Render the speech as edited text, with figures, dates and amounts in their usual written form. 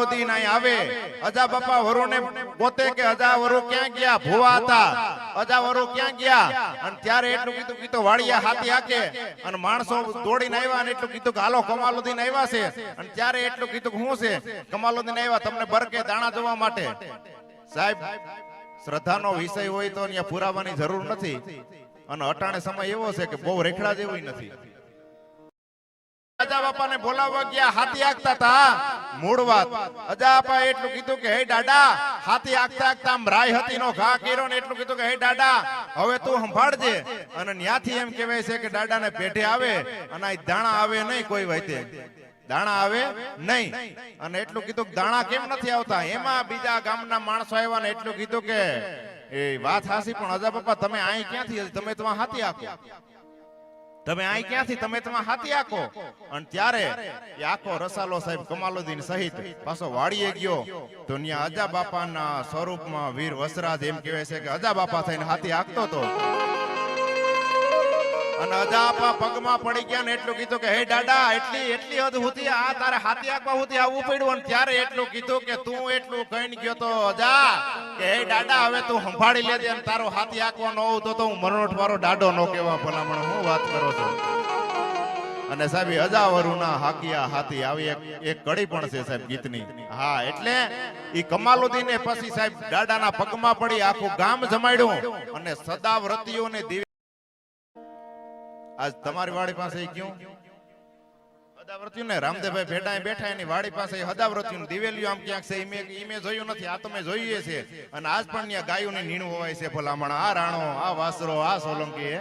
दिन आई आवे अजा बापा वरु ने गोते के अजा वरु क्या गया भुवा था अजा वरु क्या गया अन त्यारे એટલું કીધું કીધું વાડિયા હાથી આકે અને માણસો દોડીને આવ્યા અને એટલું કીધું કે હાલો કમાલુદ્દીન આવ્યા છે અને ત્યારે એટલું કીધું કે હું છે કમાલુદ્દીન આવ્યા તમને બરકે દાણા જોવા માટે સાહેબ શ્રદ્ધાનો વિષય હોય તો અહીંયા પુરાવાની જરૂર નથી અને અટાણે સમય એવો છે કે બહુ રેખડા જેવું નથી અજા બાપા ને બોલાવવા ગયા હાથી આકતા હતા મૂળ વાત અજા બાપા એટલું કીધું કે હે દાદા હાથી આકતા આકતા આમ રાય હતી નો ઘા કર્યો ને એટલું કીધું કે હે દાદા હવે તું સંભાળજે અને ન્યાથી એમ કહેવાય છે કે દાદા ને પેઢે આવે અને આ દાણા આવે નહીં કોઈ વાતે દાણા આવે નહીં અને એટલું કીધું કે દાણા કેમ નથી આવતા એમાં બીજા ગામના માણસો આવ્યા ને એટલું કીધું કે એ વાત હાસી પણ અજા બાપા તમે અહીં ક્યાંથી તમે તમા હાથી આકો તમે અહીં ક્યાંથી તમે તમા હાથી આકો અને ત્યારે એ આખો રસાલો સાહેબ કમાલુદ્દીન સહિત પાછો વાડીએ ગયો તો ત્યાં અજા બાપાના સ્વરૂપમાં વીર વસરાજ એમ કહેવાય છે કે અજા બાપા થઈને હાથી આકતો હતો અને અજા બાપા પગમાં પડી ગયા ને એટલું કીધું કે હે દાદા એટલી હદ સુધી આ તારે હાથી આકવા સુધી આવવું પડ્યું અને ત્યારે એટલું કીધું કે તું એટલું કહીને ગયો તો અજા કે હે દાદા હવે તું સંભાળી લેજે અને તારો હાથી આકવા ન હોવ તો હું મરણોઠ વાળો દાડો ન કહેવા ભલામણ હું વાત કરો છો અને સાહેબ અજાવરુના હાકિયા હાથી આવી એક કડી પણ છે સાહેબ ગીતની હા એટલે ઈ કમાલુદ્દીને પછી સાહેબ દાદાના પગમાં પડી આખું ગામ જમાડ્યું અને સદાવ્રતીઓને આજ તમારી વાડી પાસે ક્યું હદાવ્રત્યું ને રામદેવભાઈ ભેડાએ બેઠા એની વાડી પાસે હદાવ્રત્યું દિવેલિયું આમ ક્યાંક છે ઈમે જોયું નથી આ તમે જોઈએ છે અને આજ પણ ત્યાં ગાયોની નીણું હોવાય છે ભલામણ આ રાણો આ વાસરો આ સોલંકી